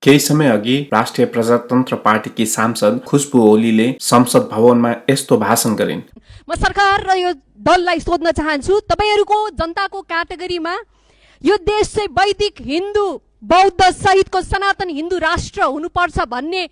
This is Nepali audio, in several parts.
केही समय अघि राष्ट्रिय प्रजातन्त्र पार्टीकी सांसद खुशबु ओलीले संसद भवनमा यस्तो भाषण गरिन्। म सरकार र यो दललाई सोध्न चाहन्छु, तपाईहरुको जनताको क्याटेगोरीमा यो देश चाहिँ वैदिक हिन्दू बौद्ध सहितको सनातन हिन्दू राष्ट्र हुनुपर्छ भन्ने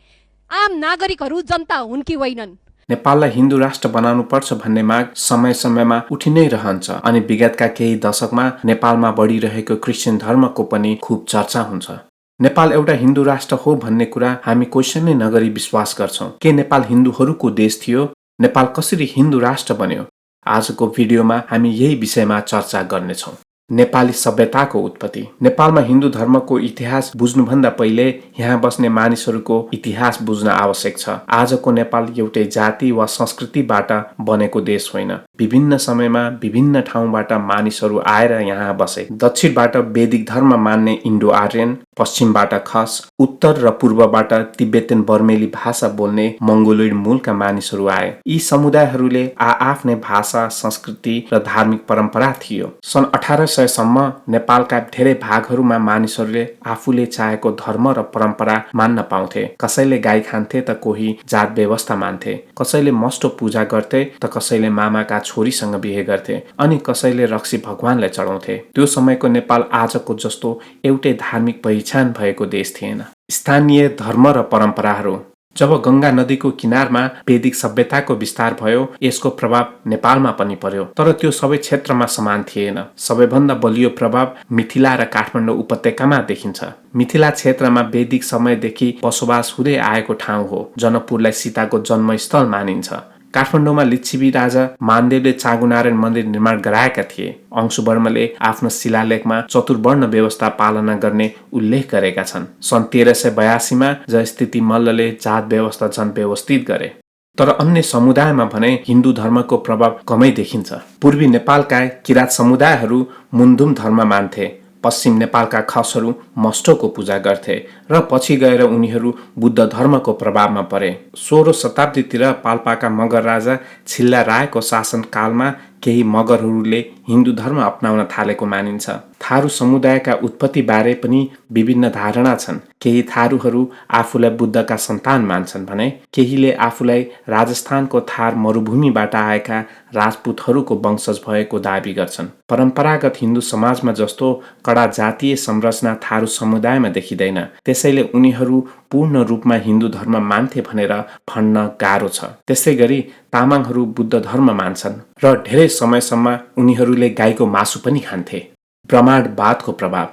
आम नागरिकहरू जनता हुन् कि होइनन्? नेपाललाई हिन्दू राष्ट्र बनाउनुपर्छ भन्ने माग समय समयमा उठि नै रहन्छ अनि विगतका केही दशकमा नेपालमा बढिरहेको क्रिश्चियन धर्मको पनि खूब चर्चा हुन्छ। नेपाल एउटा हिन्दू राष्ट्र हो भन्ने कुरा हामी क्वेसन नै नगरी विश्वास गर्छौं। के नेपाल हिन्दूहरूको देश थियो? नेपाल कसरी हिन्दू राष्ट्र बन्यो? आजको भिडियोमा हामी यही विषयमा चर्चा गर्नेछौं। नेपाली सभ्यताको उत्पत्ति। नेपालमा हिन्दू धर्मको इतिहास बुझ्नुभन्दा पहिले यहाँ बस्ने मानिसहरूको इतिहास बुझ्न आवश्यक छ। आजको नेपाल एउटै जाति वा संस्कृतिबाट बनेको देश होइन। विभिन्न समयमा विभिन्न ठाउँबाट मानिसहरू आएर यहाँ बसे। दक्षिणबाट वैदिक धर्म मान्ने इन्डो आर्यन, पश्चिमबाट खस, उत्तर र पूर्वबाट तिब्बतन बर्मेली भाषा बोल्ने मंगोलोइड मूलका मानिसहरू आए। यी समुदायहरूले आआफ्नै भाषा, संस्कृति र धार्मिक परम्परा थियो। सन् 1800 सम्म नेपालका धेरै भागहरूमा मानिसहरूले आफूले चाहेको धर्म र परम्परा मान्न पाउँथे। कसैले गाई खान्थे त कोही जात व्यवस्था मान्थे, कसैले मष्टो पूजा गर्थे त कसैले मामाका छोरीसँग बिहे गर्थे अनि कसैले रक्सी भगवानलाई चढाउँथे। त्यो समयको नेपाल आजको जस्तो एउटै धार्मिक पहिचान भएको देश थिएन। स्थानीय धर्म र परम्पराहरू। जब गंगा नदीको किनारमा वैदिक सभ्यताको विस्तार भयो, यसको प्रभाव नेपालमा पनि पर्यो, तर त्यो सबै क्षेत्रमा समान थिएन। सबैभन्दा बलियो प्रभाव मिथिला र काठमाडौँ उपत्यकामा देखिन्छ। मिथिला क्षेत्रमा वैदिक समयदेखि बसोबास हुँदै आएको ठाउँ हो। जनकपुरलाई सीताको जन्मस्थल मानिन्छ। काठमाडौँमा लिच्छवी राजा मानदेवले चाँगुनारायण मन्दिर निर्माण गराएका थिए। अंशुवर्मले आफ्नो शिलालेखमा चतुर्वर्ण व्यवस्था पालना गर्ने उल्लेख गरेका छन्। सन् 1382 मा जयस्थिति मल्लले जात व्यवस्था झन व्यवस्थित गरे। तर अन्य समुदायमा भने हिन्दू धर्मको प्रभाव कमै देखिन्छ। पूर्वी नेपालका किराँत समुदायहरू मुन्धुम धर्म मान्थे। पश्चिम नेपालका खसहरू मष्टोको पूजा गर्थे र पछि गएर उनीहरू बुद्ध धर्मको प्रभावमा परे। 16औं शताब्दीतिर पाल्पाका मगर राजा छिल्ला रायको शासनकालमा केही मगरहरूले हिन्दू धर्म अपनाउन थालेको मानिन्छ। थारू समुदायका उत्पत्ति बारे पनि विभिन्न धारणा छन्। केही थारूहरू आफूलाई बुद्धका सन्तान मान्छन् भने केहीले आफूलाई राजस्थानको थार मरुभूमिबाट आएका राजपूतहरूको वंशज भएको दाबी गर्छन्। परम्परागत हिन्दू समाजमा जस्तो कडा जातीय संरचना थारू समुदायमा देखिँदैन। त्यसैले उनीहरू पूर्ण रूपमा हिन्दू धर्म मान्थे भनेर भन्न गाह्रो छ। त्यसैगरी तामाङहरू बुद्ध धर्म मान्छन् र धेरै समयसम्म उनीहरूले गाईको मासु पनि खान्थे। ब्रह्माण्डवादको प्रभाव।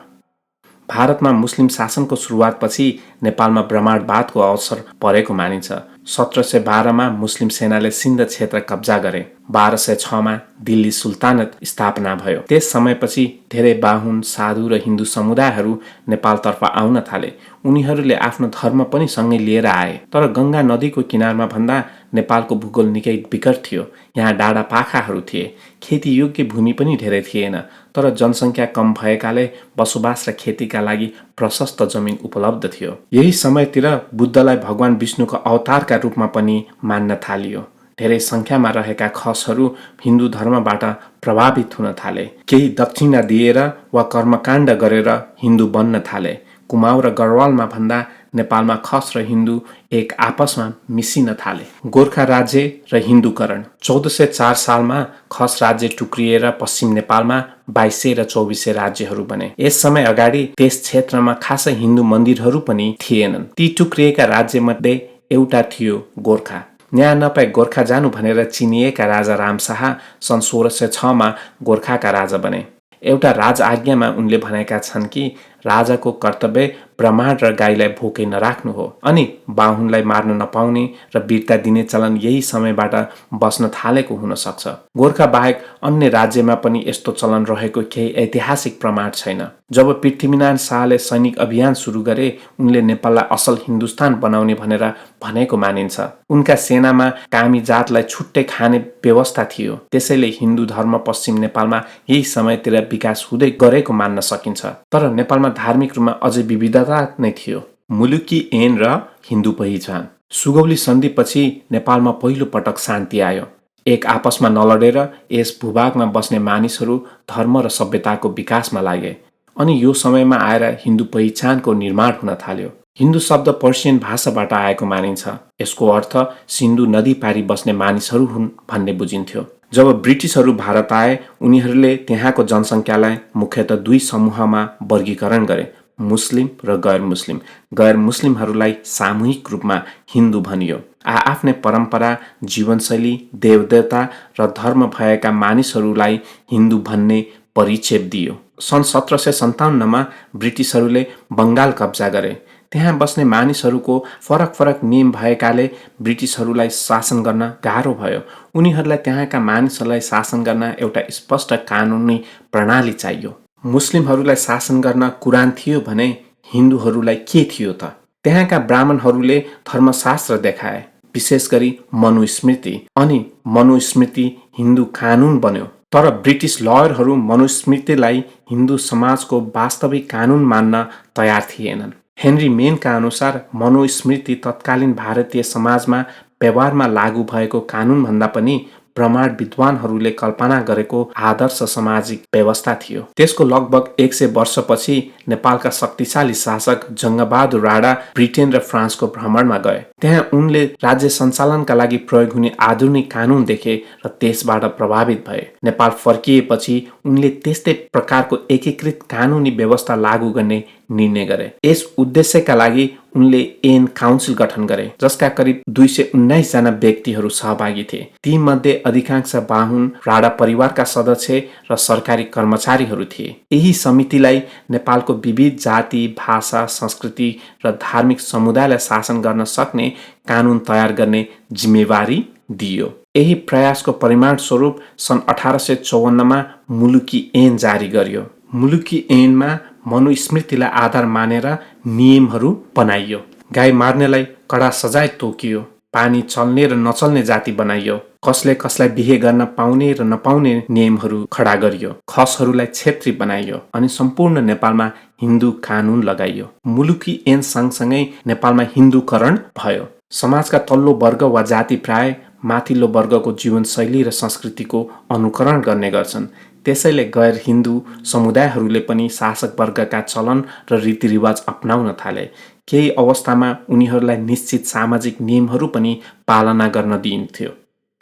भारतमा मुस्लिम शासनको सुरुवातपछि नेपालमा ब्रह्माण्डवादको असर परेको मानिन्छ। 1712 मा मुस्लिम सेनाले सिन्ध क्षेत्र कब्जा गरे। 1206 मा दिल्ली सुल्तानत स्थापना भयो। त्यस समयपछि धेरै बाहुन, साधु र हिन्दू समुदायहरू नेपालतर्फ आउन थाले। उनीहरूले आफ्नो धर्म पनि सँगै लिएर आए। तर गंगा नदीको किनारमा भन्दा नेपालको भूगोल निकै विकट थियो। यहाँ डाँडा पाखाहरू थिए। खेती योग्य भूमि पनि धेरै थिएन, तर जनसङ्ख्या कम भएकाले बसोबास र खेतीका लागि प्रशस्त जमिन उपलब्ध थियो। यही समयतिर बुद्धलाई भगवान विष्णुको अवतारका रूपमा पनि मान्न थालियो। धेरै संख्यामा रहेका खसहरू हिन्दू धर्मबाट प्रभावित हुन थाले। केही दक्षिणा दिएर वा कर्मकाण्ड गरेर हिन्दू बन्न थाले। कुमाउँ र गढवालमा भन्दा नेपालमा खस र हिन्दू एक आपसमा मिसिन थाले। गोर्खा राज्य र हिन्दूकरण। 1404 सालमा खस राज्य टुक्रिएर पश्चिम नेपालमा 2200 र 2400 राज्यहरू बने। यस समय अगाडि त्यस क्षेत्रमा खासै हिन्दू मन्दिरहरू पनि थिएनन्। ती टुक्रिएका राज्यमध्ये एउटा थियो गोर्खा। न्याय नपाई गोर्खा जानु भनेर चिनिएका राजा रामशाह सन् 1606 मा गोर्खाका राजा बने। एउटा राज आज्ञामा उनले भनेका छन् कि राजाको कर्तव्य ब्रह्माण्ड र गाईलाई भोकै नराख्नु हो अनि बाहुनलाई मार्न नपाउने र वीरता दिने चलन यही समयबाट बस्न थालेको हुन सक्छ। गोर्खा बाहेक अन्य राज्यमा पनि यस्तो चलन रहेको केही ऐतिहासिक प्रमाण छैन। जब पृथ्वीनारायण शाहले सैनिक अभियान सुरु गरे, उनले नेपाललाई असल हिन्दुस्तान बनाउने भनेर भनेको मानिन्छ। उनका सेनामा कामी जातलाई छुट्टै खाने व्यवस्था थियो। त्यसैले हिन्दू धर्म पश्चिम नेपालमा यही समयतिर विकास हुँदै गरेको मान्न सकिन्छ। तर नेपालमा धार्मिक रूपमा अझै विविधता नै थियो। मुलुकी ऐन र हिन्दू पहिचान। सुगौली सन्धिपछि नेपालमा पहिलो पटक शान्ति आयो। एक आपसमा नलडेर यस भूभागमा बस्ने मानिसहरू धर्म र सभ्यताको विकासमा लागे अनि यो समयमा आएर हिन्दू पहिचानको निर्माण हुन थाल्यो। हिन्दू शब्द पर्सियन भाषाबाट आएको मानिन्छ। यसको अर्थ सिन्धु नदी पारी बस्ने मानिसहरू हुन् भन्ने बुझिन्थ्यो। जब ब्रिटिसहरू भारत आए, उनीहरूले त्यहाँको जनसङ्ख्यालाई मुख्यतः दुई समूहमा वर्गीकरण गरे, मुस्लिम र गैर मुस्लिम। गैर मुस्लिमहरूलाई सामूहिक रूपमा हिन्दू भनियो। आफ्नै परम्परा, जीवनशैली, देवदेवता र धर्म भएका मानिसहरूलाई हिन्दू भन्ने परिचय दियो। सन् 1757मा ब्रिटिसहरूले बङ्गाल कब्जा गरे। त्यहाँ बस्ने मानिसहरूको फरक फरक नियम भएकाले ब्रिटिसहरूलाई शासन गर्न गाह्रो भयो। उनीहरूलाई त्यहाँका मानिसहरूलाई शासन गर्न एउटा स्पष्ट कानुनी प्रणाली चाहियो। मुस्लिमहरूलाई शासन गर्न कुरान थियो भने हिन्दूहरूलाई के थियो त? त्यहाँका ब्राह्मणहरूले धर्मशास्त्र देखाए, विशेष गरी मनुस्मृति, अनि मनुस्मृति हिन्दू कानुन बन्यो। तर ब्रिटिस लयरहरू मनुस्मृतिलाई हिन्दू समाजको वास्तविक कानुन मान्न तयार थिएनन्। हेनरी मेनका अनुसार मनुस्मृति तत्कालीन भारतीय समाजमा व्यवहारमा लागू भएको कानुनभन्दा पनि प्रमाण विद्वानहरूले कल्पना गरेको आदर्श सामाजिक व्यवस्था थियो। त्यसको लगभग 100 वर्षपछि नेपालका शक्तिशाली शासक जङ्गबहादुर राणा ब्रिटेन र फ्रान्सको भ्रमणमा गए। त्यहाँ उनले राज्य सञ्चालनका लागि प्रयोग हुने आधुनिक कानुन देखे र त्यसबाट प्रभावित भए। नेपाल फर्किएपछि उनले त्यस्तै प्रकारको एकीकृत कानुनी व्यवस्था लागू गर्ने निर्णय गरे। यस उद्देश्यका लागि उनले एन काउन्सिल गठन गरे, जसका करिब 219 जना व्यक्तिहरू सहभागी थिए। तीमध्ये अधिकांश बाहुन, राणा परिवारका सदस्य र सरकारी कर्मचारीहरू थिए। यही समितिलाई नेपालको विविध जाति, भाषा, संस्कृति र धार्मिक समुदायलाई शासन गर्न सक्ने कानुन तयार गर्ने जिम्मेवारी दियो। यही प्रयासको परिणामस्वरूप सन् 1854मा मुलुकी ऐन जारी गरियो। मुलुकी ऐनमा मनुस्मृतिलाई आधार मानेर नियमहरू बनाइयो। गाई मार्नेलाई कडा सजाय तोकियो। पानी चल्ने र नचल्ने जाति बनाइयो। कसले कसलाई बिहे गर्न पाउने र नपाउने नियमहरू खडा गरियो। खसहरूलाई क्षेत्री बनाइयो अनि सम्पूर्ण नेपालमा हिन्दू कानुन लगाइयो। मुलुकी ऐन सँगसँगै नेपालमा हिन्दूकरण भयो। समाजका तल्लो वर्ग वा जाति प्राय माथिल्लो वर्गको जीवनशैली र संस्कृतिको अनुकरण गर्ने गर्छन्। त्यसैले गैर हिन्दू समुदायहरूले पनि शासक वर्गका चलन र रीतिरिवाज अपनाउन थाले। केही अवस्थामा उनीहरूलाई निश्चित सामाजिक नियमहरू पनि पालना गर्न दिइन्थ्यो।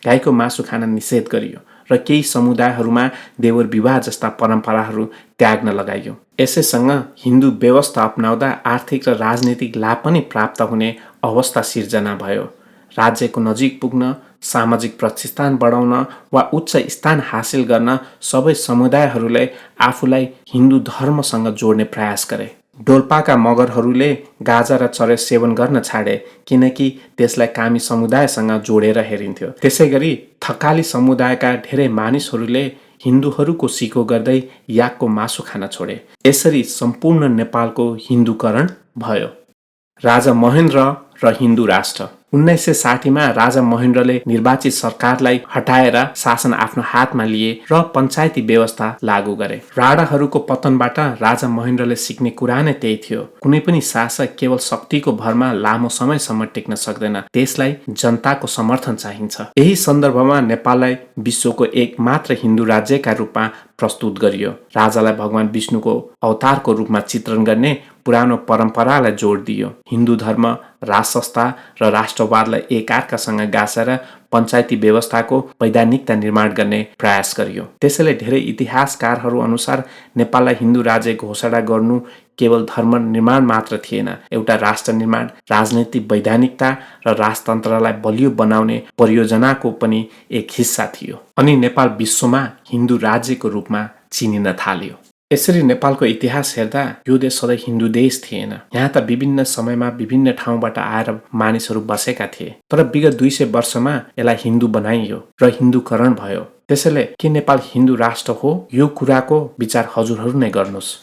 गाईको मासु खान निषेध गरियो र केही समुदायहरूमा देवर विवाह जस्ता परम्पराहरू त्याग्न लगाइयो। यसैसँग हिन्दू व्यवस्था अपनाउँदा आर्थिक र राजनीतिक लाभ पनि प्राप्त हुने अवस्था सिर्जना भयो। राज्यको नजिक पुग्न, सामाजिक प्रतिष्ठान बढाउन वा उच्च स्थान हासिल गर्न सबै समुदायहरूले आफूलाई हिन्दू धर्मसँग जोड्ने प्रयास गरे। डोल्पाका मगरहरूले गाजा र चरस सेवन गर्न छाडे, किनकि त्यसलाई कामी समुदायसँग जोडेर हेरिन्थ्यो। त्यसैगरी थकाली समुदायका धेरै मानिसहरूले हिन्दूहरूको सिको गर्दै याकको मासु खान छोडे। यसरी सम्पूर्ण नेपालको हिन्दूकरण भयो। राजा महेन्द्र र हिन्दू राष्ट्र। 1960मा राजा महेन्द्रले निर्वाचित सरकारलाई हटाएर शासन आफ्नो हातमा लिए र पञ्चायती व्यवस्था लागू गरे। राणाहरूको पतनबाट राजा महेन्द्रले सिक्ने कुरा नै त्यही थियो। कुनै पनि शासक केवल शक्तिको भरमा लामो समयसम्म टिक्न सक्दैन, त्यसलाई जनताको समर्थन चाहिन्छ। यही सन्दर्भमा नेपाललाई विश्वको एकमात्र हिन्दू राज्यका रूपमा प्रस्तुत गरियो। राजालाई भगवान विष्णुको अवतारको रूपमा चित्रण गर्ने पुरानो परम्परालाई जोड दियो। हिन्दू धर्म, राजसंस्था र राष्ट्रवादलाई एकअर्कासँग गाँसेर पञ्चायती व्यवस्थाको वैधानिकता निर्माण गर्ने प्रयास गरियो। त्यसैले धेरै इतिहासकारहरू अनुसार नेपाललाई हिन्दू राज्य घोषणा गर्नु केवल धर्म निर्माण मात्र थिएन, एउटा राष्ट्र निर्माण, राजनैतिक वैधानिकता र राजतन्त्रलाई बलियो बनाउने परियोजनाको पनि एक हिस्सा थियो। अनि नेपाल विश्वमा हिन्दू राज्यको रूपमा चिनिन थाल्यो। यसरी नेपालको इतिहास हेर्दा यो देश सधैँ हिन्दू देश थिएन। यहाँ त विभिन्न समयमा विभिन्न ठाउँबाट आएर मानिसहरू बसेका थिए। तर विगत 200 वर्षमा यसलाई हिन्दू बनाइयो र हिन्दूकरण भयो। त्यसैले के नेपाल हिन्दू राष्ट्र हो? यो कुराको विचार हजुरहरू नै गर्नुहोस्।